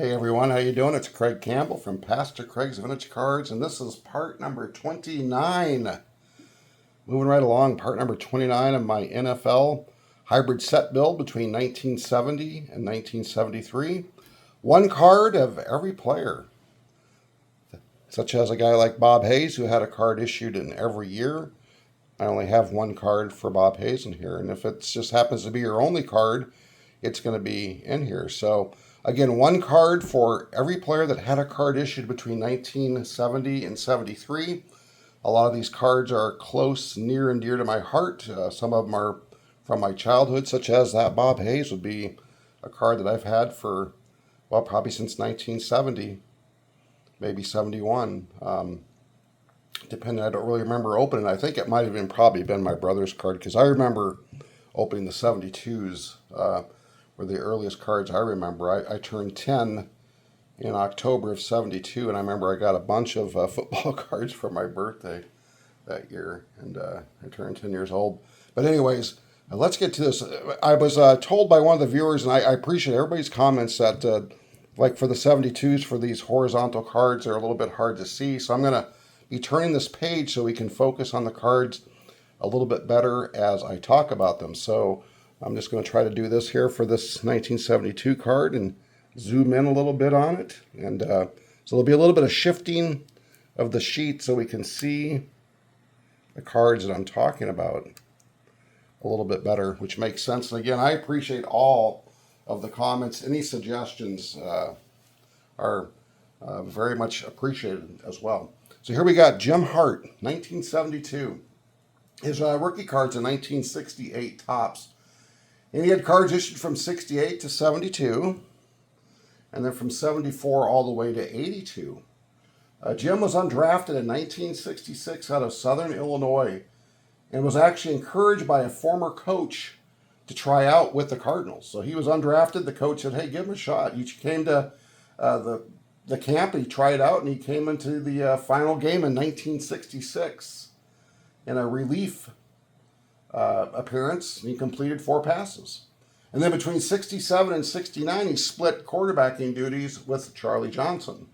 Hey everyone, how you doing? It's Craig Campbell from Pastor Craig's Vintage Cards, and this is part number 29. Moving right along, part number 29 of my NFL hybrid set build between 1970 and 1973. One card of every player, such as a guy like Bob Hayes, who had a card issued in every year. I only have one card for Bob Hayes in here, and if it just happens to be your only card, it's going to be in here. So again, one card for every player that had a card issued between 1970 and 73. A lot of these cards are close, near and dear to my heart. Some of them are from my childhood, such as that Bob Hayes would be a card that I've had for, well, probably since 1970, maybe 71. Depending, I don't really remember opening. I think it might have probably been my brother's card, because I remember opening the 72s. Were the earliest cards I remember. I turned 10 in October of 72, and I remember I got a bunch of football cards for my birthday that year, and I turned 10 years old. But anyways, let's get to this. I was told by one of the viewers, and I appreciate everybody's comments, that like for the 72s, for these horizontal cards, they're a little bit hard to see. So I'm going to be turning this page so we can focus on the cards a little bit better as I talk about them. So I'm just going to try to do this here for this 1972 card and zoom in a little bit on it. And so there'll be a little bit of shifting of the sheet so we can see the cards that I'm talking about a little bit better, which makes sense. And again, I appreciate all of the comments. Any suggestions are very much appreciated as well. So here we got Jim Hart, 1972. His rookie cards in 1968 tops. And he had cards issued from 68 to 72, and then from 74 all the way to 82. Jim was undrafted in 1966 out of Southern Illinois, and was actually encouraged by a former coach to try out with the Cardinals. So he was undrafted. The coach said, hey, give him a shot. He came to the camp, he tried out, and he came into the final game in 1966 in a relief appearance. He completed 4 passes. And then between 67 and 69, he split quarterbacking duties with Charlie Johnson.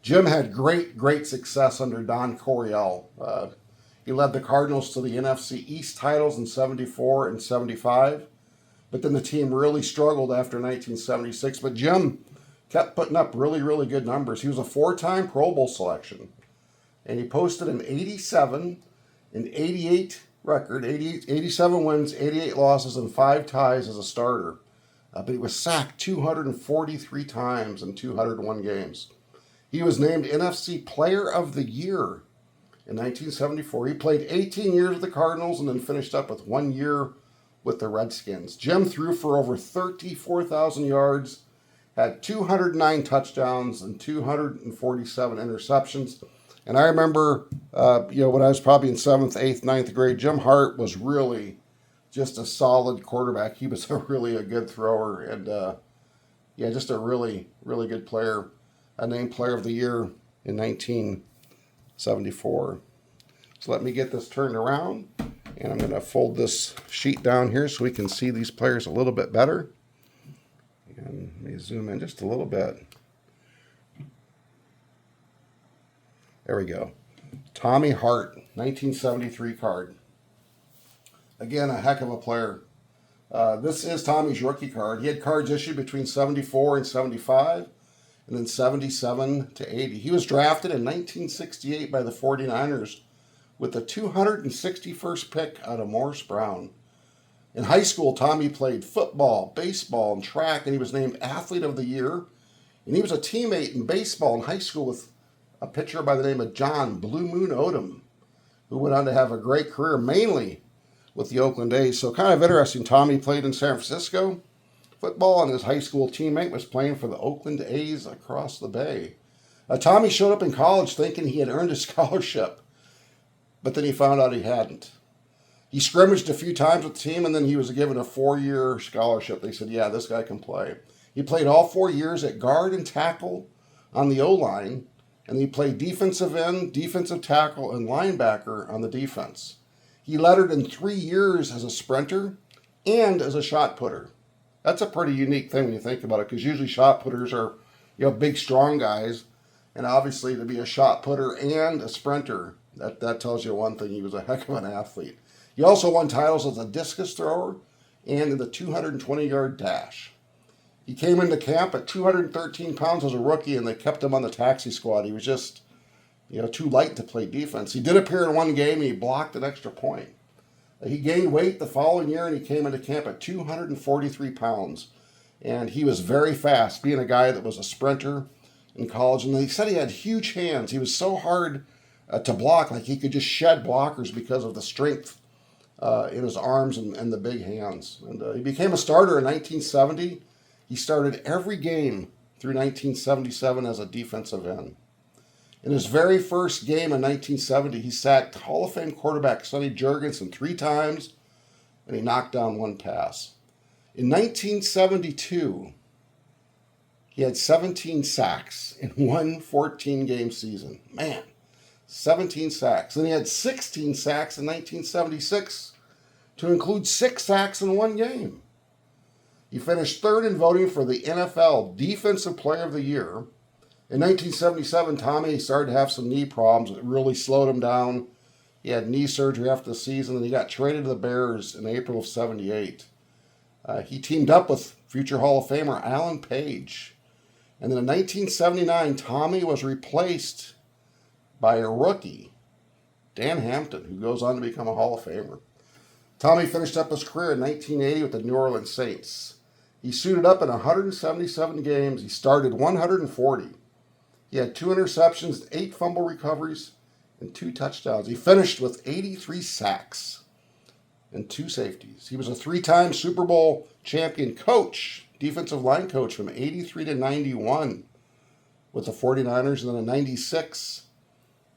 Jim had great success under Don Coryell. He led the Cardinals to the NFC East titles in 74 and 75. But then the team really struggled after 1976. But Jim kept putting up really good numbers. He was a 4-time Pro Bowl selection. And he posted an 87 and 88 record, 87 wins, 88 losses, and 5 ties as a starter. But he was sacked 243 times in 201 games. He was named NFC Player of the Year in 1974. He played 18 years with the Cardinals and then finished up with 1 year with the Redskins. Jim threw for over 34,000 yards, had 209 touchdowns and 247 interceptions. And I remember, when I was probably in 7th, 8th, 9th grade, Jim Hart was really just a solid quarterback. He was really a good thrower, and just a really good player. A named Player of the Year in 1974. So let me get this turned around, and I'm going to fold this sheet down here so we can see these players a little bit better. And let me zoom in just a little bit. There we go. Tommy Hart, 1973 card. Again, a heck of a player. This is Tommy's rookie card. He had cards issued between 74 and 75, and then 77 to 80. He was drafted in 1968 by the 49ers with the 261st pick out of Morris Brown. In high school, Tommy played football, baseball, and track, and he was named Athlete of the Year. And he was a teammate in baseball in high school with a pitcher by the name of John Blue Moon Odom, who went on to have a great career, mainly with the Oakland A's. So kind of interesting. Tommy played in San Francisco football, and his high school teammate was playing for the Oakland A's across the bay. Tommy showed up in college thinking he had earned a scholarship, but then he found out he hadn't. He scrimmaged a few times with the team, and then he was given a 4-year scholarship. They said, yeah, this guy can play. He played all 4 years at guard and tackle on the O-line, and he played defensive end, defensive tackle, and linebacker on the defense. He lettered in 3 years as a sprinter and as a shot putter. That's a pretty unique thing when you think about it, because usually shot putters are big, strong guys. And obviously to be a shot putter and a sprinter, that tells you one thing. He was a heck of an athlete. He also won titles as a discus thrower and in the 220-yard dash. He came into camp at 213 pounds as a rookie, and they kept him on the taxi squad. He was just, too light to play defense. He did appear in one game, and he blocked an extra point. He gained weight the following year, and he came into camp at 243 pounds. And he was very fast, being a guy that was a sprinter in college. And they said he had huge hands. He was so hard to block, like he could just shed blockers because of the strength in his arms and the big hands. And he became a starter in 1970. He started every game through 1977 as a defensive end. In his very first game in 1970, he sacked Hall of Fame quarterback Sonny Jurgensen 3 times, and he knocked down 1 pass. In 1972, he had 17 sacks in one 14-game season. Man, 17 sacks. And he had 16 sacks in 1976, to include 6 sacks in one game. He finished 3rd in voting for the NFL Defensive Player of the Year. In 1977, Tommy started to have some knee problems. It really slowed him down. He had knee surgery after the season, and he got traded to the Bears in April of '78. He teamed up with future Hall of Famer Alan Page. And then in 1979, Tommy was replaced by a rookie, Dan Hampton, who goes on to become a Hall of Famer. Tommy finished up his career in 1980 with the New Orleans Saints. He suited up in 177 games. He started 140. He had 2 interceptions, 8 fumble recoveries, and 2 touchdowns. He finished with 83 sacks and 2 safeties. He was a 3-time Super Bowl champion coach, defensive line coach from 83 to 91 with the 49ers. And then in 96,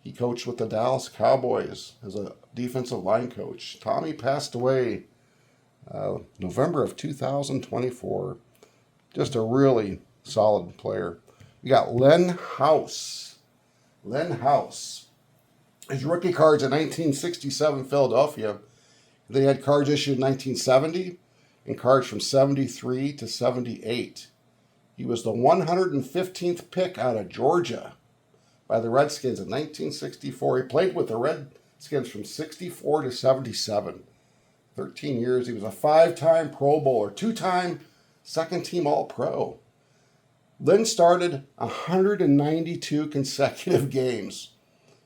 he coached with the Dallas Cowboys as a defensive line coach. Tommy passed away November of 2024. Just a really solid player. We got Len House. Len House. His rookie cards in 1967 Philadelphia. They had cards issued in 1970 and cards from 73 to 78. He was the 115th pick out of Georgia by the Redskins in 1964. He played with the Redskins from 64 to 77. 13 years. He was a 5-time Pro Bowler, 2-time second-team All-Pro. Lynn started 192 consecutive games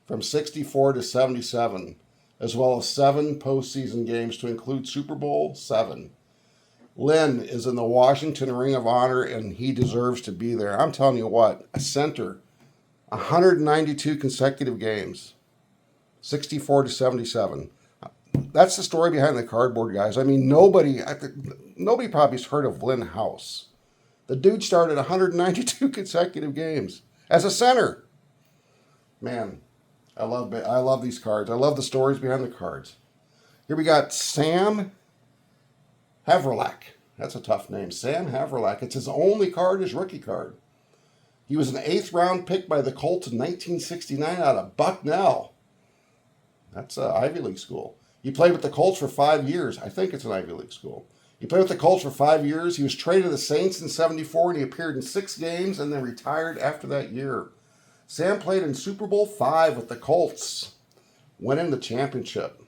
from 64 to 77, as well as 7 postseason games to include Super Bowl 7. Lynn is in the Washington Ring of Honor, and he deserves to be there. I'm telling you what, a center, 192 consecutive games, 64 to 77. That's the story behind the cardboard, guys. I mean, nobody probably's heard of Lynn House. The dude started 192 consecutive games as a center. Man, I love these cards. I love the stories behind the cards. Here we got Sam Havrelak. That's a tough name. Sam Havrelak. It's his only card, his rookie card. He was an 8th-round pick by the Colts in 1969 out of Bucknell. That's an Ivy League school. He played with the Colts for 5 years. I think it's an Ivy League school. He played with the Colts for 5 years. He was traded to the Saints in '74, and he appeared in 6 games and then retired after that year. Sam played in Super Bowl 5 with the Colts, winning the championship.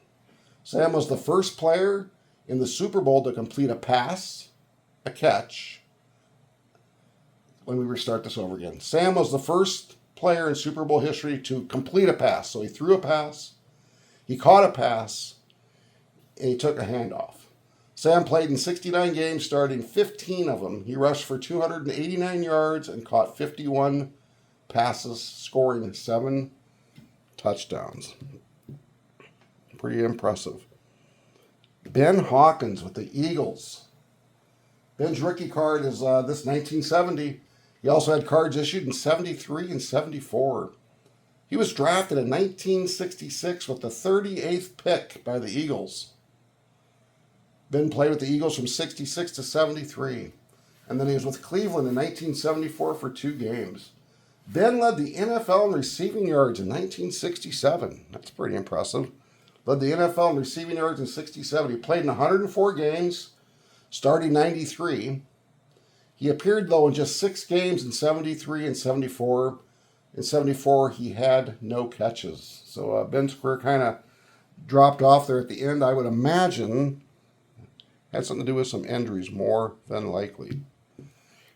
Sam was the first player in the Super Bowl to complete a pass, a catch. Let me restart this over again. Sam was the first player in Super Bowl history to complete a pass. So he threw a pass, he caught a pass, and he took a handoff. Sam played in 69 games, starting 15 of them. He rushed for 289 yards and caught 51 passes, scoring 7 touchdowns. Pretty impressive. Ben Hawkins with the Eagles. Ben's rookie card is this 1970. He also had cards issued in 73 and 74. He was drafted in 1966 with the 38th pick by the Eagles. Ben played with the Eagles from 66 to 73. And then he was with Cleveland in 1974 for 2 games. Ben led the NFL in receiving yards in 1967. That's pretty impressive. Led the NFL in receiving yards in 67. He played in 104 games, starting 93. He appeared, though, in just 6 games in 73 and 74. In 74, he had no catches. So Ben's career kind of dropped off there at the end. I would imagine had something to do with some injuries, more than likely.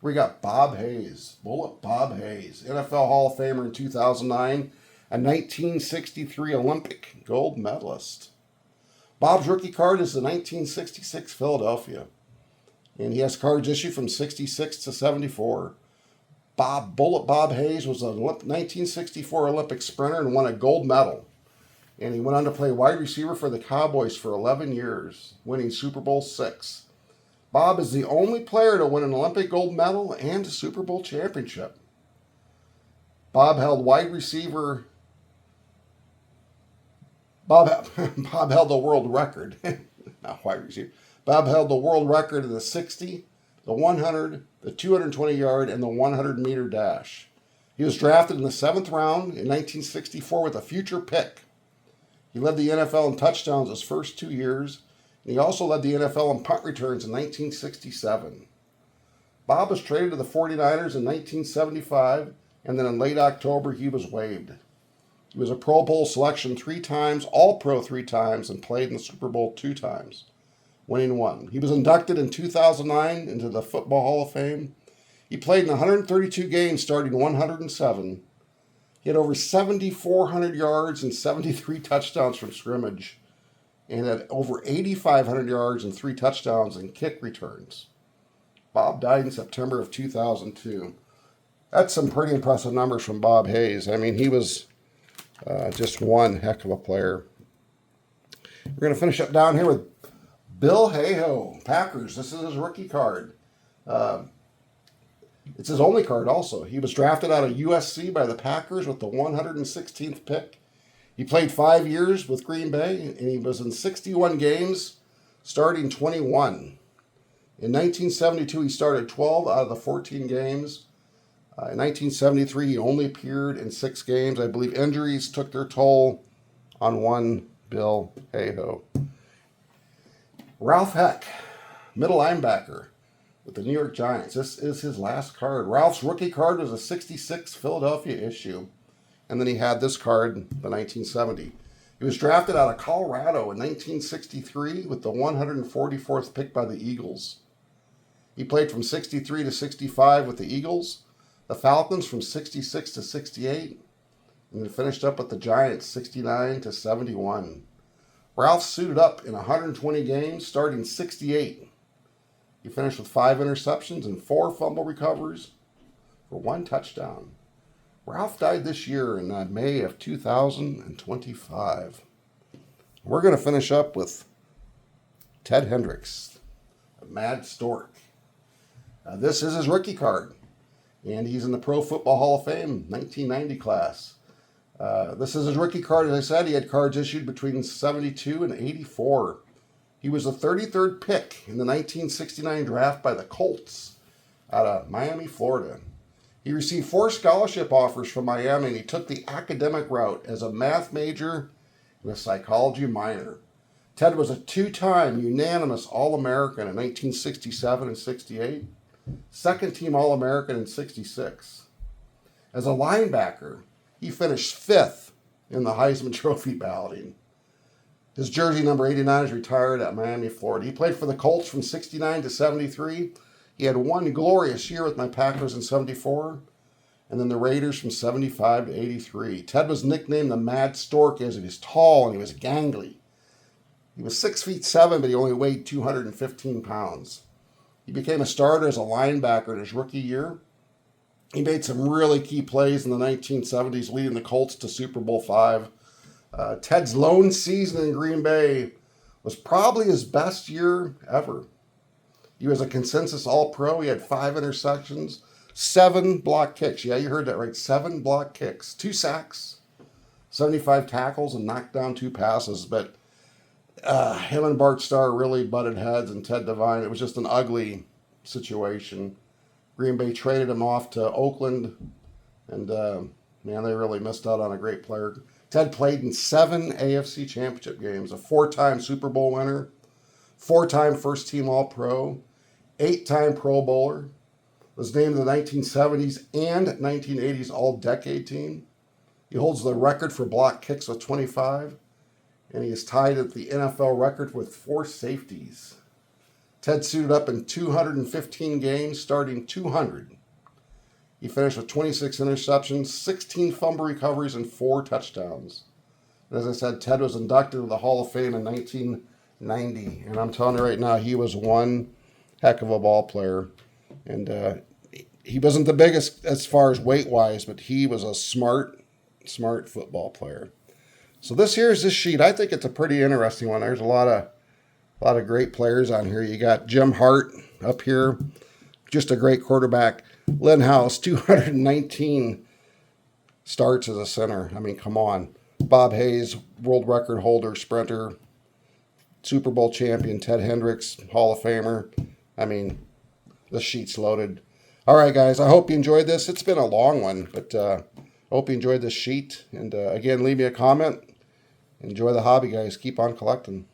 We got Bob Hayes, Bullet Bob Hayes, NFL Hall of Famer in 2009, a 1963 Olympic gold medalist. Bob's rookie card is the 1966 Philadelphia, and he has cards issued from 66 to 74. Bullet Bob Hayes was a 1964 Olympic sprinter and won a gold medal. And he went on to play wide receiver for the Cowboys for 11 years, winning Super Bowl VI. Bob is the only player to win an Olympic gold medal and a Super Bowl championship. Bob held wide receiver. Bob held the world record. Not wide receiver. Bob held the world record in the 60, the 100, the 220-yard, and the 100-meter dash. He was drafted in the 7th round in 1964 with a future pick. He led the NFL in touchdowns his first 2 years, and he also led the NFL in punt returns in 1967. Bob was traded to the 49ers in 1975, and then in late October he was waived. He was a Pro Bowl selection 3 times, All-Pro 3 times, and played in the Super Bowl 2 times, winning 1. He was inducted in 2009 into the Football Hall of Fame. He played in 132 games, starting 107. He had over 7,400 yards and 73 touchdowns from scrimmage, and had over 8,500 yards and 3 touchdowns in kick returns. Bob died in September of 2002. That's some pretty impressive numbers from Bob Hayes. I mean, he was just one heck of a player. We're going to finish up down here with Bill Hayhoe, Packers. This is his rookie card. It's his only card also. He was drafted out of USC by the Packers with the 116th pick. He played 5 years with Green Bay, and he was in 61 games, starting 21. In 1972, he started 12 out of the 14 games. In 1973, he only appeared in 6 games. I believe injuries took their toll on one Bill Hayhoe. Ralph Heck, middle linebacker with the New York Giants. This is his last card. Ralph's rookie card was a 66 Philadelphia issue. And then he had this card, the 1970. He was drafted out of Colorado in 1963 with the 144th pick by the Eagles. He played from 63 to 65 with the Eagles, the Falcons from 66 to 68, and then finished up with the Giants 69 to 71. Ralph suited up in 120 games, starting 68. He finished with 5 interceptions and 4 fumble recovers for 1 touchdown. Ralph died this year in May of 2025. We're going to finish up with Ted Hendricks, a Mad Stork. This is his rookie card, and he's in the Pro Football Hall of Fame 1990 class. This is his rookie card. As I said, he had cards issued between 72 and 84. He was the 33rd pick in the 1969 draft by the Colts out of Miami, Florida. He received 4 scholarship offers from Miami, and he took the academic route as a math major and a psychology minor. Ted was a 2-time unanimous All-American in 1967 and 68, second-team All-American in 66. As a linebacker, he finished 5th in the Heisman Trophy balloting. His jersey number 89 is retired at Miami, Florida. He played for the Colts from 69 to 73. He had 1 glorious year with my Packers in 74, and then the Raiders from 75 to 83. Ted was nicknamed the Mad Stork as he was tall and he was gangly. He was 6'7", but he only weighed 215 pounds. He became a starter as a linebacker in his rookie year. He made some really key plays in the 1970s, leading the Colts to Super Bowl V. Ted's lone season in Green Bay was probably his best year ever. He was a consensus All-Pro. He had 5 interceptions, 7 block kicks. Yeah, you heard that right. 7 block kicks, 2 sacks, 75 tackles, and knocked down 2 passes. But him and Bart Starr really butted heads, and Ted Devine, it was just an ugly situation. Green Bay traded him off to Oakland, and man, they really missed out on a great player. Ted played in 7 AFC Championship games, a 4-time Super Bowl winner, 4-time first-team All-Pro, 8-time Pro Bowler, Was named the 1970s and 1980s All-Decade Team. He holds the record for block kicks with 25, and he is tied at the NFL record with 4 safeties. Ted suited up in 215 games, starting 200. He finished with 26 interceptions, 16 fumble recoveries, and 4 touchdowns. And as I said, Ted was inducted into the Hall of Fame in 1990, and I'm telling you right now, he was one heck of a ball player. And he wasn't the biggest as far as weight-wise, but he was a smart football player. So this sheet. I think it's a pretty interesting one. There's a lot of great players on here. You got Jim Hart up here, just a great quarterback. Lynn House, 219 starts as a center. I mean, come on. Bob Hayes, world record holder, sprinter, Super Bowl champion. Ted Hendricks, Hall of Famer. I mean, the sheet's loaded. All right, guys, I hope you enjoyed this. It's been a long one, but I hope you enjoyed this sheet. And again, leave me a comment. Enjoy the hobby, guys. Keep on collecting.